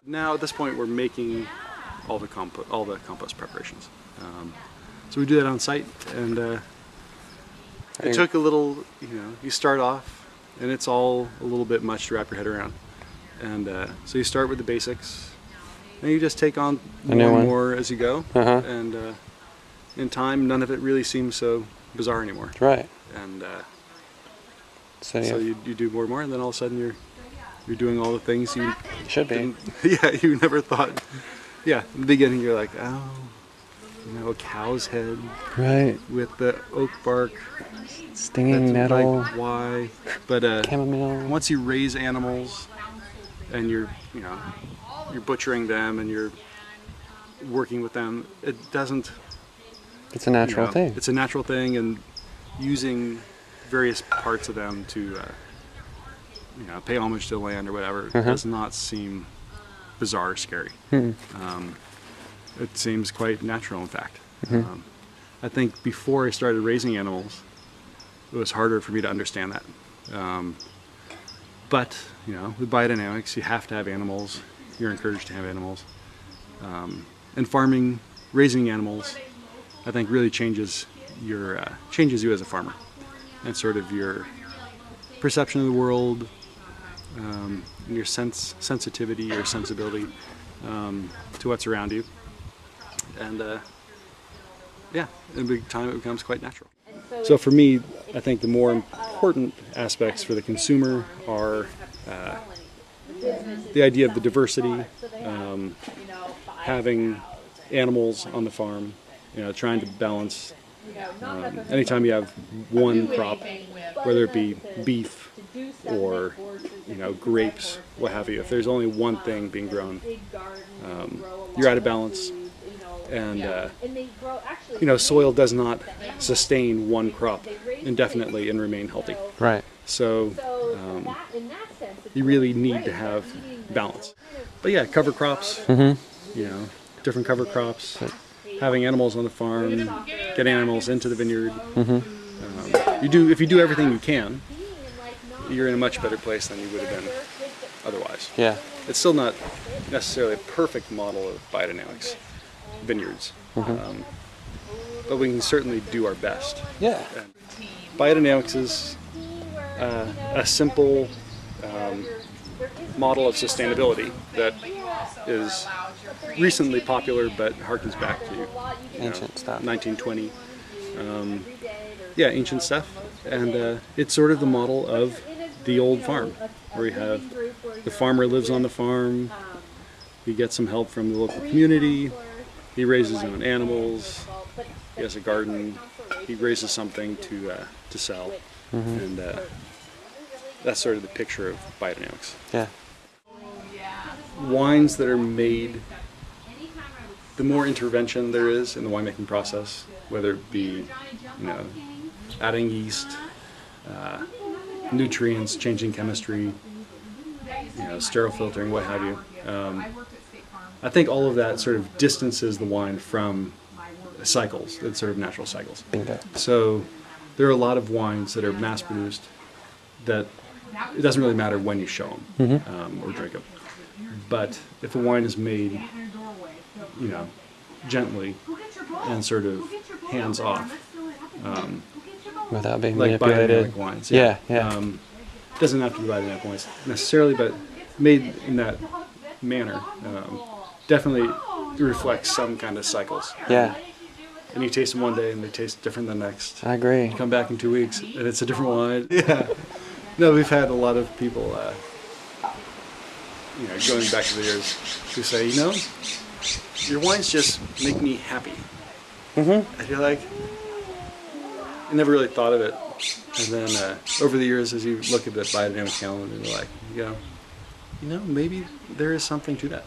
Now at this point we're making all the compost preparations. So we do that on site, and it took a little, you start off and it's all a little bit much to wrap your head around. And so you start with the basics, and you just take on more and more as you go. And in time, none of it really seems so bizarre anymore. Right. And so you do more and more, and then all of a sudden you're doing all the things you should be. Yeah, you never thought. Yeah, in the beginning you're like, oh, a cow's head, right, with the oak bark, stinging nettle, like, why? But chamomile. Once you raise animals, and you're butchering them and you're working with them, it doesn't. It's a natural thing. It's a natural thing, and using various parts of them to pay homage to the land or whatever does not seem bizarre or scary. It seems quite natural, in fact. I think before I started raising animals, it was harder for me to understand that. But with biodynamics, you have to have animals. You're encouraged to have animals. And farming, raising animals, I think really changes you as a farmer, and sort of your perception of the world, and your sensitivity or sensibility to what's around you. And yeah, in a big time it becomes quite natural. So for me, I think the more important aspects for the consumer are the idea of the diversity, having animals on the farm, trying to balance. Anytime you have one crop, whether it be beef or grapes, what have you, if there's only one thing being grown, you're out of balance. And soil does not sustain one crop indefinitely and remain healthy. Right. So you really need to have balance. But yeah, cover crops, different cover crops, having animals on the farm, getting animals into the vineyard. If you do everything you can, you're in a much better place than you would have been otherwise. Yeah. It's still not necessarily a perfect model of biodynamics vineyards, but we can certainly do our best. Yeah. And biodynamics is a simple model of sustainability that is recently popular, but harkens back to ancient stuff. 1920. Yeah, ancient stuff, and it's sort of the model of the old farm, where you have the farmer lives on the farm, he gets some help from the local community, he raises his own animals, he has a garden, he raises something to sell, and that's sort of the picture of biodynamics. Yeah. Wines that are made, the more intervention there is in the winemaking process, whether it be adding yeast, nutrients, changing chemistry, sterile filtering, what have you. I think all of that sort of distances the wine from cycles, it's sort of natural cycles. Bingo. So there are a lot of wines that are mass produced that it doesn't really matter when you show them or drink them. But if a wine is made, gently and sort of hands off, without being like manipulated. biodynamic wines, yeah. Doesn't have to be biodynamic wines necessarily, but made in that manner, definitely reflects some kind of cycles. Yeah. And you taste them one day and they taste different the next. I agree. You come back in 2 weeks and it's a different wine. Yeah. No, we've had a lot of people, going back to the years, who say, your wines just make me happy. I feel like I never really thought of it. And then over the years, as you look at the biodynamic calendar, you're like, maybe there is something to that.